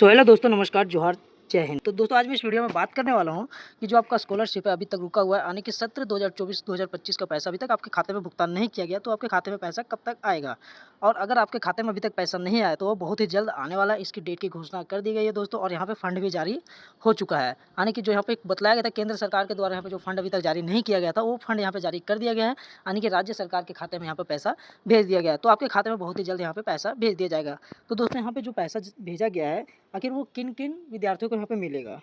So hello दोस्तों, नमस्कार, जोहार, जय हिंद। तो दोस्तों आज मैं इस वीडियो में बात करने वाला हूं कि जो आपका स्कॉलरशिप है अभी तक रुका हुआ है, यानी कि सत्र 2024-2025 का पैसा अभी तक आपके खाते में भुगतान नहीं किया गया, तो आपके खाते में पैसा कब तक आएगा। और अगर आपके खाते में अभी तक पैसा नहीं आया तो वो बहुत ही जल्द आने वाला है। इसकी डेट की घोषणा कर दी गई है दोस्तों, और यहाँ पे फंड भी जारी हो चुका है। यानी कि जो यहाँ पे बतलाया गया था केंद्र सरकार के द्वारा, यहाँ पे जो फंड अभी तक जारी नहीं किया गया था वो फंड यहाँ पे जारी कर दिया गया है। यानी कि राज्य सरकार के खाते में यहाँ पे पैसा भेज दिया गया है, तो आपके खाते में बहुत ही जल्द यहाँ पे पैसा भेज दिया जाएगा। तो दोस्तों यहाँ पे जो पैसा भेजा गया है, आखिर वो किन किन विद्यार्थियों को यहाँ पे मिलेगा,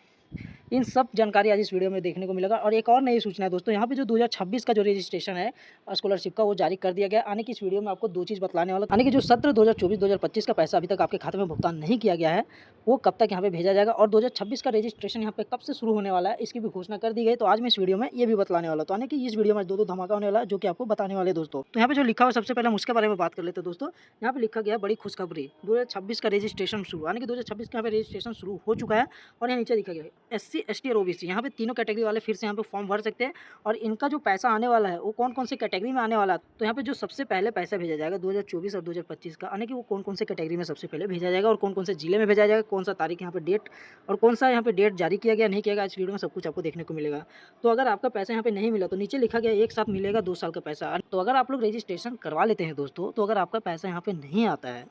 इन सब जानकारी आज इस वीडियो में देखने को मिलेगा। और एक और नई सूचना है दोस्तों, यहाँ पे जो 2026 का जो रजिस्ट्रेशन है स्कॉलरशिप का वो जारी कर दिया गया। आने की इस वीडियो में आपको दो चीज़ बतलाने वाला, यानी कि जो सत्र 2024-2025 का पैसा अभी तक आपके खाते में भुगतान नहीं किया गया है वो कब तक यहाँ पे भेजा जाएगा, और 2026 का रजिस्ट्रेशन यहाँ पे कब से शुरू होने वाला है इसकी भी घोषणा कर दी गई। तो आज मैं इस वीडियो में ये भी बतलाने वाला, तो यानी कि इस वीडियो में दो धमाका होने वाला है जो कि आपको बताने वाले दोस्तों। तो यहाँ पे जो लिखा हुआ सबसे पहले हम उसके बारे में बात कर लेते हैं दोस्तों। यहाँ पे लिखा गया बड़ी खुशखबरी, 2026 का रजिस्ट्रेशन शुरू, यानी कि 2026 का यहाँ पे रजिस्ट्रेशन शुरू हो चुका है। और यहाँ नीचे लिखा गया SC ST और OBC, यहाँ पे तीनों कैटेगरी वाले फिर से यहाँ पे फॉर्म भर सकते हैं। और इनका जो पैसा आने वाला है वो कौन कौन से कैटेगरी में आने वाला है, तो यहाँ पे जो सबसे पहले पैसा भेजा जाएगा 2024 और 2025 का, यानी कि वो कौन कौन से कैटेगरी में सबसे पहले भेजा जाएगा और कौन कौन से जिले में भेजा जाएगा, कौन सा तारीख यहाँ पे डेट और कौन सा यहाँ पे डेट जारी किया गया नहीं किया गया, इस वीडियो में सब कुछ आपको देखने को मिलेगा। तो अगर आपका पैसा यहाँ पे नहीं मिला तो नीचे लिखा गया एक साथ मिलेगा 2 साल का पैसा। तो अगर आप लोग रजिस्ट्रेशन करवा लेते हैं दोस्तों, तो अगर आपका पैसा यहाँ पे नहीं आता है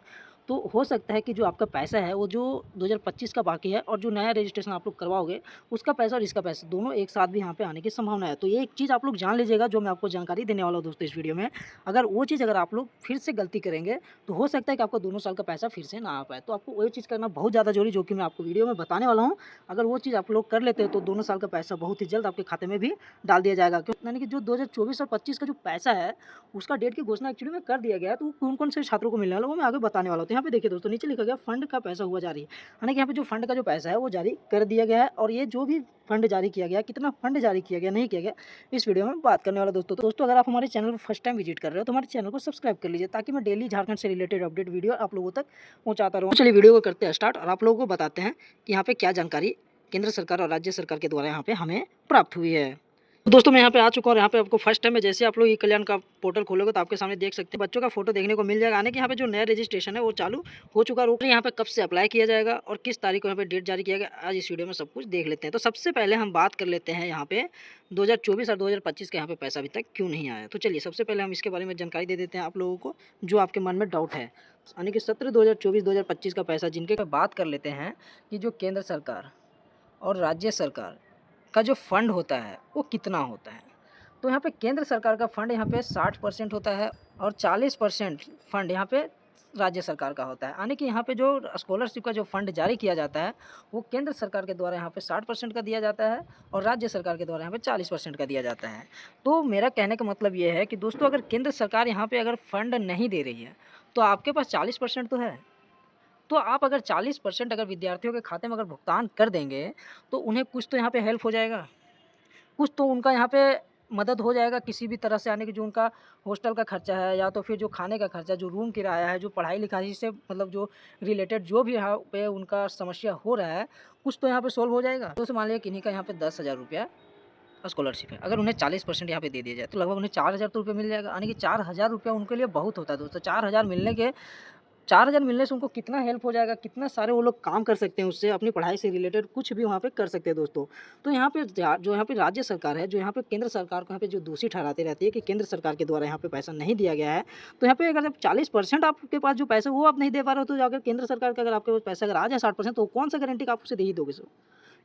तो हो सकता है कि जो आपका पैसा है वो जो 2025 का बाकी है और जो नया रजिस्ट्रेशन आप लोग करवाओगे उसका पैसा और इसका पैसा दोनों एक साथ भी यहाँ पे आने की संभावना है। तो ये एक चीज़ आप लोग जान लीजिएगा जो मैं आपको जानकारी देने वाला हूँ दोस्तों इस वीडियो में। अगर वो चीज़ अगर आप लोग फिर से गलती करेंगे तो हो सकता है कि आपको दोनों साल का पैसा फिर से ना आ पाए। तो आपको वो चीज़ करना बहुत ज़्यादा जरूरी, जो कि मैं आपको वीडियो में बताने वाला हूँ। अगर वो चीज़ आप लोग कर लेते हैं तो दोनों साल का पैसा बहुत ही जल्द आपके खाते में भी डाल दिया जाएगा। यानी कि जो 2024 और 25 का जो पैसा है उसका डेट की घोषणा एक्चुअली में कर दिया गया है, तो कौन कौन से छात्रों को मिलने वाला है वो मैं आगे बताने वाला हूँ। तो यहाँ पे देखिए दोस्तों नीचे लिखा गया फंड का पैसा हुआ जारी, यानी कि यहाँ पे जो फंड का जो पैसा है वो जारी कर दिया गया है। और ये जो भी फंड जारी किया गया, कितना फंड जारी किया गया नहीं किया गया, इस वीडियो में बात करने वाला दोस्तों। तो दोस्तों अगर आप हमारे चैनल पर फर्स्ट टाइम विजिट कर रहे हो तो हमारे चैनल को सब्सक्राइब कर लीजिए, ताकि मैं डेली झारखंड से रिलेटेड अपडेट वीडियो आप लोगों तक पहुँचाता रहूँ। चलिए वीडियो को करते हैं स्टार्ट और आप लोगों को बताते हैं कि यहाँ पे क्या जानकारी केंद्र सरकार और राज्य सरकार के द्वारा यहाँ पे हमें प्राप्त हुई है। तो दोस्तों मैं यहाँ पे आ चुका हूँ। यहाँ पे आपको फर्स्ट टाइम में जैसे आप लोग ई कल्याण का पोर्टल खोलोगे तो आपके सामने देख सकते हैं बच्चों का फोटो देखने को मिल जाएगा। आने कि यहाँ पे जो नया रजिस्ट्रेशन है वो चालू हो चुका है। यहाँ पे कब से अप्लाई किया जाएगा और किस तारीख को यहाँ पे डेट जारी किया गया, आज इस वीडियो में सब कुछ देख लेते हैं। तो सबसे पहले हम बात कर लेते हैं यहाँ पे 2024 और 2025 के यहाँ पे पैसा अभी तक क्यों नहीं आया। तो चलिए सबसे पहले हम इसके बारे में जानकारी दे देते हैं आप लोगों को जो आपके मन में डाउट है, यानी कि सत्र 2024-2025 का पैसा जिनके बात कर लेते हैं कि जो केंद्र सरकार और राज्य सरकार का जो फंड होता है वो कितना होता है। तो यहाँ पे केंद्र सरकार का फंड यहाँ पे 60% होता है और 40% फंड यहाँ पे राज्य सरकार का होता है। यानी कि यहाँ पे जो स्कॉलरशिप का जो फंड जारी किया जाता है वो केंद्र सरकार के द्वारा यहाँ पे 60% का दिया जाता है और राज्य सरकार के द्वारा यहाँ पे 40% का दिया जाता है। तो मेरा कहने का मतलब ये है कि दोस्तों अगर केंद्र सरकार यहाँ पे अगर फंड नहीं दे रही है तो आपके पास 40% तो है। तो आप अगर 40% अगर विद्यार्थियों के खाते में अगर भुगतान कर देंगे तो उन्हें कुछ तो यहाँ पे हेल्प हो जाएगा, कुछ तो उनका यहाँ पे मदद हो जाएगा किसी भी तरह से। आने कि जो उनका हॉस्टल का खर्चा है या तो फिर जो खाने का खर्चा, जो रूम किराया है, जो पढ़ाई लिखाई से मतलब जो रिलेटेड जो भी यहाँ पे उनका समस्या हो रहा है कुछ तो यहाँ पे सोल्व हो जाएगा। तो मान लिया किन्हीं का यहाँ पे 10,000 रुपया स्कॉलरशिप है, अगर उन्हें 40% यहाँ पे दे दिया जाए तो लगभग उन्हें 4,000 तो रुपये मिल जाएगा। यानी कि 4,000 रुपया उनके लिए बहुत होता है दोस्तों। 4,000 मिलने से उनको कितना हेल्प हो जाएगा, कितना सारे वो लोग काम कर सकते हैं, उससे अपनी पढ़ाई से रिलेटेड कुछ भी वहाँ पे कर सकते हैं दोस्तों। तो यहाँ पे जो यहाँ पे राज्य सरकार है, जो यहाँ पे केंद्र सरकार को यहाँ पे जो दोषी ठहराती रहती है कि केंद्र सरकार के द्वारा यहाँ पे पैसा नहीं दिया गया है, तो यहाँ पे अगर 40% आपके पास जो पैसा वो आप नहीं दे पा रहे हो तो अगर केंद्र सरकार का अगर आपके पास पैसा अगर आ जाए 60%, तो कौन सा गारंटी का आप उसे दे ही दोगे सो।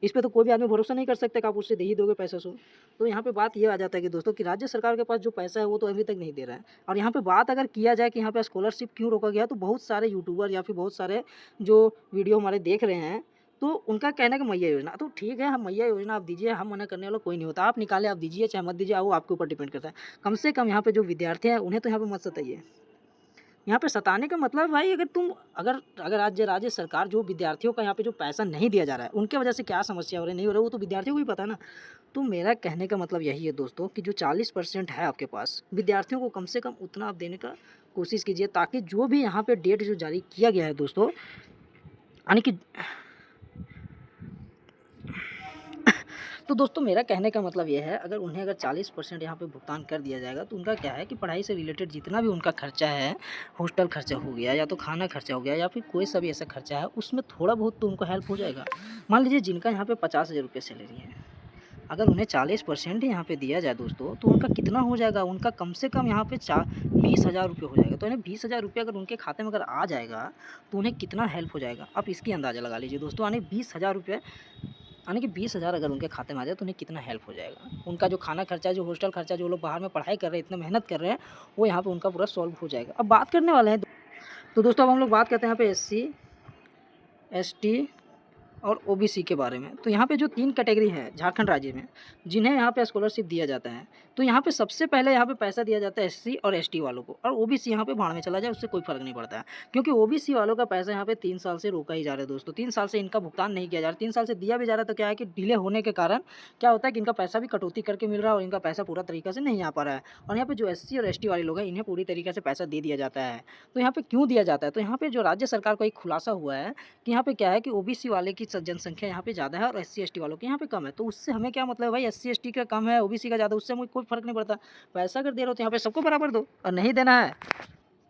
इस पे तो कोई भी आदमी भरोसा नहीं कर सकता कि आप उससे दे ही दोगे पैसा सो। तो यहाँ पे बात ये आ जाता है कि दोस्तों कि राज्य सरकार के पास जो पैसा है वो तो अभी तक नहीं दे रहा है। और यहाँ पे बात अगर किया जाए कि यहाँ पे स्कॉलरशिप क्यों रोका गया, तो बहुत सारे यूट्यूबर या फिर बहुत सारे जो वीडियो हमारे देख रहे हैं तो उनका कहना है कि मैया योजना, तो ठीक है हम मैया योजना आप दीजिए, हम मना करने वाला कोई नहीं होता। आप निकाले आप दीजिए चाहे मत दीजिए, वो आपके ऊपर डिपेंड करता है। कम से कम यहाँ पे जो विद्यार्थी हैं उन्हें तो यहाँ पे मत सताइए। यहाँ पे सताने का मतलब भाई अगर राज्य सरकार जो विद्यार्थियों का यहाँ पे जो पैसा नहीं दिया जा रहा है उनके वजह से क्या समस्या हो रही नहीं हो रहा वो तो विद्यार्थियों को ही पता है ना। तो मेरा कहने का मतलब यही है दोस्तों कि जो 40% है आपके पास, विद्यार्थियों को कम से कम उतना आप देने का कोशिश कीजिए, ताकि जो भी यहाँ पे डेट जो जारी किया गया है दोस्तों, यानी कि तो दोस्तों मेरा कहने का मतलब ये है, अगर उन्हें अगर 40% यहाँ पे भुगतान कर दिया जाएगा तो उनका क्या है कि पढ़ाई से रिलेटेड जितना भी उनका खर्चा है, हॉस्टल खर्चा हो गया या तो खाना खर्चा हो गया या फिर कोई सा भी ऐसा खर्चा है, उसमें थोड़ा बहुत तो उनको हेल्प हो जाएगा। मान लीजिए जिनका यहाँ पे 50,000 रुपये सैलरी है, अगर उन्हें 40% यहाँ पे दिया जाए दोस्तों, तो उनका कितना हो जाएगा, उनका कम से कम यहाँ पे 20,000 रुपये हो जाएगा। तो इन्हें 20,000 रुपये अगर उनके खाते में अगर आ जाएगा तो उन्हें कितना हेल्प हो जाएगा, आप इसकी अंदाज़ा लगा लीजिए दोस्तों। यानी 20,000 रुपये, यानी कि 20,000 अगर उनके खाते में आ जाए तो उन्हें कितना हेल्प हो जाएगा। उनका जो खाना खर्चा, जो हॉस्टल खर्चा, जो लोग बाहर में पढ़ाई कर रहे हैं, इतना मेहनत कर रहे हैं, वो यहाँ पे उनका पूरा सॉल्व हो जाएगा। अब बात करने वाले हैं, तो दोस्तों अब हम लोग बात करते हैं यहाँ पे SC, ST और OBC के बारे में। तो यहाँ पे जो 3 कैटेगरी है झारखंड राज्य में, जिन्हें यहाँ पे स्कॉलरशिप दिया जाता है, तो यहाँ पे सबसे पहले यहाँ पे पैसा दिया जाता है SC और ST वालों को, और OBC यहाँ पे भाड़ में चला जाए उससे कोई फ़र्क नहीं पड़ता है, क्योंकि OBC वालों का पैसा यहाँ पे 3 साल से रोका ही जा रहा है दोस्तों। 3 साल से इनका भुगतान नहीं किया जा रहा, 3 साल से दिया भी जा रहा है, तो क्या है कि डिले होने के कारण क्या होता है कि इनका पैसा भी कटौती करके मिल रहा है और इनका पैसा पूरा तरीका से नहीं आ पा रहा है। और यहाँ पे जो SC और ST वाले लोग हैं, इन्हें पूरी तरीके से पैसा दे दिया जाता है। तो यहाँ पे क्यों दिया जाता है, तो यहाँ पे जो राज्य सरकार का एक खुलासा हुआ है कि यहाँ पे क्या है कि OBC वाले की जनसंख्या यहाँ पे ज़्यादा है और SC ST वालों की यहाँ पे कम है। तो उससे हमें क्या मतलब है भाई, SC ST का कम है, OBC का ज़्यादा, उससे हमें कोई फ़र्क नहीं पड़ता। पैसा अगर दे रहे हो तो यहाँ पे सबको बराबर दो, और नहीं देना है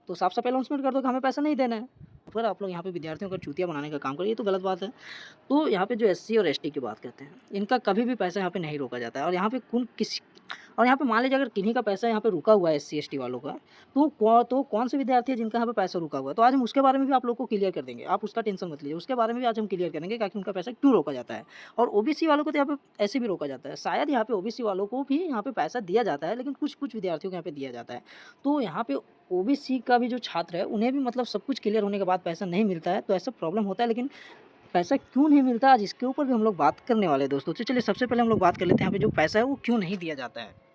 तो साफ साफ अनाउंसमेंट कर दो कि हमें पैसा नहीं देना है। फिर आप लोग यहाँ पे विद्यार्थियों को चूतिया बनाने का काम करिए, ये तो गलत बात है। तो यहाँ पे जो SC और ST की बात करते हैं, इनका कभी भी पैसा यहाँ पे नहीं रोका जाता है। और यहाँ पे और यहाँ पे मान लीजिए अगर किन्हीं का पैसा यहाँ पे रुका हुआ है SC ST वालों का, तो कौन से विद्यार्थी है जिनका यहाँ पे पैसा रुका हुआ है, तो आज हम उसके बारे में भी आप लोग को क्लियर कर देंगे, आप उसका टेंशन मत लीजिए, उसके बारे में भी आज हम क्लियर करेंगे कि उनका पैसा क्यों रोका जाता है। और OBC वालों को तो यहाँ पे ऐसे भी रोका जाता है, शायद यहाँ पे OBC वालों को भी यहाँ पे पैसा दिया जाता है, लेकिन कुछ कुछ विद्यार्थियों को यहाँ पे दिया जाता है। तो यहाँ पे OBC का भी जो छात्र है, उन्हें भी मतलब सब कुछ क्लियर होने के बाद पैसा नहीं मिलता है, तो ऐसा प्रॉब्लम होता है। लेकिन पैसा क्यों नहीं मिलता, आज इसके ऊपर भी हम लोग बात करने वाले हैं दोस्तों। तो चलिए सबसे पहले हम लोग बात कर लेते हैं यहाँ पे जो पैसा है वो क्यों नहीं दिया जाता है।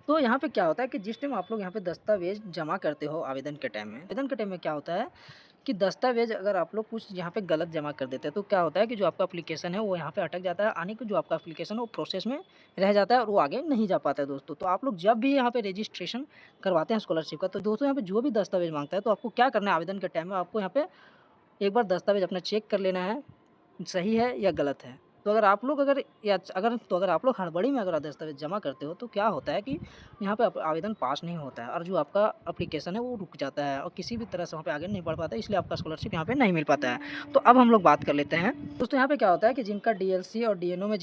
तो यहाँ पे क्या होता है कि जिस टाइम आप लोग यहाँ पे दस्तावेज जमा करते हो आवेदन के टाइम में क्या होता है कि दस्तावेज अगर आप लोग कुछ यहाँ पे गलत जमा कर देते हैं, तो क्या होता है कि जो आपका एप्लीकेशन है वो यहाँ पे अटक जाता है, आने के जो आपका एप्लीकेशन है वो प्रोसेस में रह जाता है और वो आगे नहीं जा पाता है दोस्तों। तो आप लोग जब भी यहाँ पे रजिस्ट्रेशन करवाते हैं स्कॉलरशिप का, तो दोस्तों यहाँ पे जो भी दस्तावेज मांगता है, तो आपको क्या करना है, आवेदन के टाइम में आपको यहाँ पे एक बार दस्तावेज अपना चेक कर लेना है, सही है या गलत है। तो अगर आप लोग अगर आप लोग हड़बड़ी में अगर दस्तावेज जमा करते हो, तो क्या होता है कि यहाँ पे आवेदन पास नहीं होता है और जो आपका एप्लीकेशन है वो रुक जाता है और किसी भी तरह से वहाँ पे आगे नहीं बढ़ पाता है, इसलिए आपका स्कॉलरशिप यहाँ पे नहीं मिल पाता है। तो अब हम लोग बात कर लेते हैं दोस्तों, यहाँ पे क्या होता है कि जिनका DLC और DNO में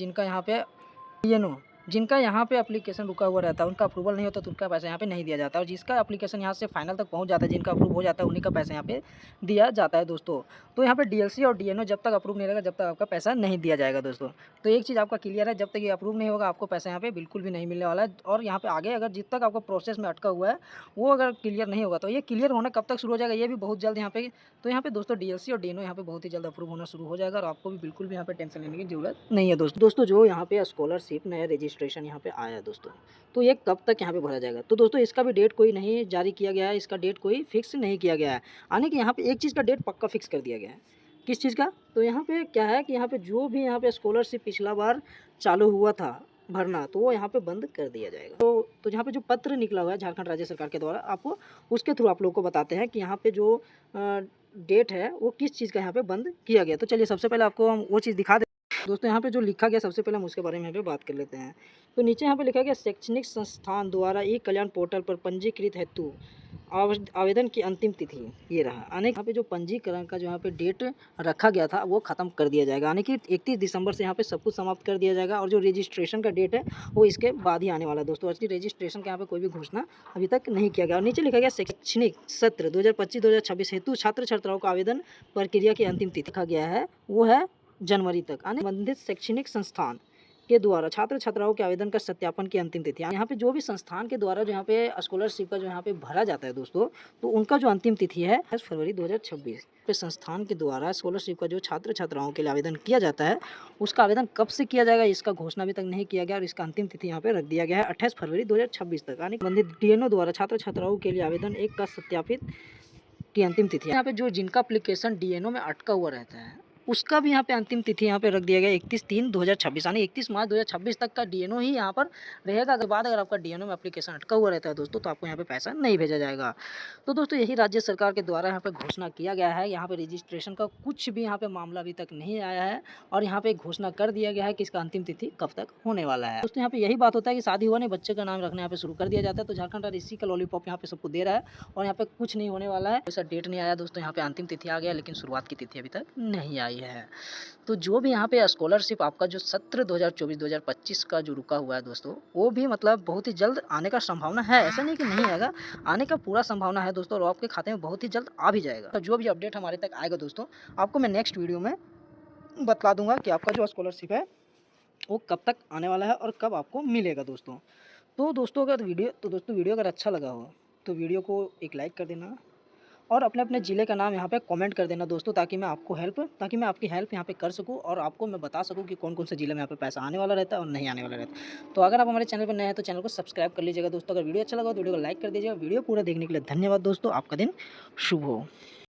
जिनका यहाँ पे एप्लीकेशन रुका हुआ रहता है, उनका अप्रूवल नहीं होता, तो उनका पैसा यहाँ पे नहीं दिया जाता। और जिसका एप्लीकेशन यहाँ से फाइनल तक पहुँच जाता है, जिनका अप्रूव हो जाता है, उन्हीं का पैसा यहाँ पे दिया जाता है दोस्तों। तो यहाँ पे DLC और DNO जब तक अप्रूव नहीं रहेगा, जब तक आपका पैसा नहीं दिया जाएगा दोस्तों। तो एक चीज़ आपका क्लियर है, जब तक ये अप्रूव नहीं होगा आपको पैसा यहाँ पे बिल्कुल भी नहीं मिलने वाला है। और यहाँ पे आगे अगर जित तक आपको प्रोसेस में अटका हुआ है वो अगर क्लियर नहीं होगा, तो ये क्लियर होना कब तक शुरू हो जाएगा, ये भी बहुत जल्द यहाँ पे। तो यहाँ पे दोस्तों DLC और DNO यहाँ पे बहुत ही जल्द अप्रूव होना शुरू हो जाएगा और आपको भी बिल्कुल भी यहाँ पे टेंशन लेने की जरूरत नहीं है दोस्तों। जो यहाँ पे स्कॉलरशिप नया रजिस्ट्रेशन यहाँ पे आया है दोस्तों, तो ये कब तक यहाँ पे भरा जाएगा, तो दोस्तों इसका भी डेट कोई नहीं जारी किया गया है, इसका डेट कोई फिक्स नहीं किया गया है। यानी कि यहाँ पे एक चीज़ का डेट पक्का फिक्स कर दिया गया है, किस चीज़ का, तो यहाँ पे क्या है कि यहाँ पे जो भी यहाँ पे स्कॉलरशिप पिछला बार चालू हुआ था भरना, तो वो यहाँ पे बंद कर दिया जाएगा। तो यहाँ पे जो पत्र निकला हुआ है झारखंड राज्य सरकार के द्वारा, आपको उसके थ्रू आप लोग को बताते हैं कि यहाँ पे जो डेट है वो किस चीज़ का यहाँ पे बंद किया गया। तो चलिए सबसे पहले आपको हम वो चीज़ दिखा दोस्तों, यहाँ पे जो लिखा गया सबसे पहले हम उसके बारे में यहाँ पे बात कर लेते हैं। तो नीचे यहाँ पे लिखा गया शैक्षणिक संस्थान द्वारा ई-कल्याण पोर्टल पर पंजीकृत हेतु आवेदन की अंतिम तिथि ये रहा। यानी यहाँ पे जो पंजीकरण का जो यहाँ पे डेट रखा गया था वो ख़त्म कर दिया जाएगा, यानी कि 31 दिसंबर से यहाँ पे सब कुछ समाप्त कर दिया जाएगा। और जो रजिस्ट्रेशन का डेट है वो इसके बाद ही आने वाला है दोस्तों। आज की रजिस्ट्रेशन का यहाँ पे कोई भी घोषणा अभी तक नहीं किया गया। और नीचे लिखा गया शैक्षणिक सत्र 2025-2026 हेतु छात्र छात्राओं का आवेदन प्रक्रिया की अंतिम तिथि लिखा गया है, वो है जनवरी तक। संबंधित शैक्षणिक संस्थान के द्वारा छात्र छात्राओं के आवेदन का सत्यापन की अंतिम तिथि, यहाँ पे जो भी संस्थान के द्वारा जो यहाँ पे स्कॉलरशिप का जो यहाँ पे भरा जाता है दोस्तों, तो उनका जो अंतिम तिथि है 10 फरवरी 2026। पे संस्थान के द्वारा स्कॉलरशिप का जो छात्र छात्राओं के लिए आवेदन किया जाता है, उसका आवेदन कब से किया जाएगा इसका घोषणा अभी तक नहीं किया गया और इसका अंतिम तिथि यहाँ पे रख दिया गया है 28 फरवरी 2026 तक। यानी संबंधित DNO द्वारा छात्र छात्राओं के लिए आवेदन 1 का सत्यापित की अंतिम तिथि। यहाँ पे जो जिनका एप्लीकेशन DNO में अटका हुआ रहता है, उसका भी यहाँ पे अंतिम तिथि यहाँ पे रख दिया गया 31/3/2026, यानी 31 मार्च 2026 तक का डीएनओ ही यहाँ पर रहेगा। के बाद अगर आपका डीएनओ में एप्लीकेशन अटका हुआ रहता है दोस्तों, तो आपको यहाँ पे पैसा नहीं भेजा जाएगा। तो दोस्तों यही राज्य सरकार के द्वारा यहाँ पे घोषणा किया गया है। यहाँ पे रजिस्ट्रेशन का कुछ भी यहाँ पे मामला अभी तक नहीं आया है और यहाँ पे घोषणा कर दिया गया है कि इसका अंतिम तिथि कब तक होने वाला है। दोस्तों यहाँ पे यही बात होता है कि शादी हुआ नहीं, बच्चे का नाम रखने यहाँ पे शुरू कर दिया जाता है। तो झारखंड राज्य इसी का लॉलीपॉप यहाँ पे सबको दे रहा है और यहाँ पे कुछ नहीं होने वाला है। ऐसा डेट नहीं आया दोस्तों, यहाँ पे अंतिम तिथि आ गया, लेकिन शुरुआत की तिथि अभी तक नहीं आई है। तो जो भी यहाँ पे स्कॉलरशिप आपका जो सत्र 2024-2025 का जो रुका हुआ है दोस्तों, वो भी मतलब बहुत ही जल्द आने का संभावना है। ऐसा नहीं कि नहीं आएगा, आने का पूरा संभावना है दोस्तों, और आपके खाते में बहुत ही जल्द आ भी जाएगा। तो जो भी अपडेट हमारे तक आएगा दोस्तों, आपको मैं नेक्स्ट वीडियो में बता दूंगा कि आपका जो स्कॉलरशिप है वो कब तक आने वाला है और कब आपको मिलेगा दोस्तों। तो दोस्तों वीडियो अगर अच्छा लगा हो तो वीडियो को एक लाइक कर देना और अपने अपने ज़िले का नाम यहाँ पे कमेंट कर देना दोस्तों, ताकि मैं आपकी हेल्प यहाँ पे कर सकूँ और आपको मैं बता सकूँ कि कौन कौन से ज़िले में यहाँ पे पैसा आने वाला रहता है और नहीं आने वाला रहता है। तो अगर आप हमारे चैनल पर नए हैं तो चैनल को सब्सक्राइब कर लीजिएगा दोस्तों। अगर वीडियो अच्छा लगा तो वीडियो को लाइक कर दीजिएगा। वीडियो पूरा देखने के लिए धन्यवाद दोस्तों। आपका दिन शुभ हो।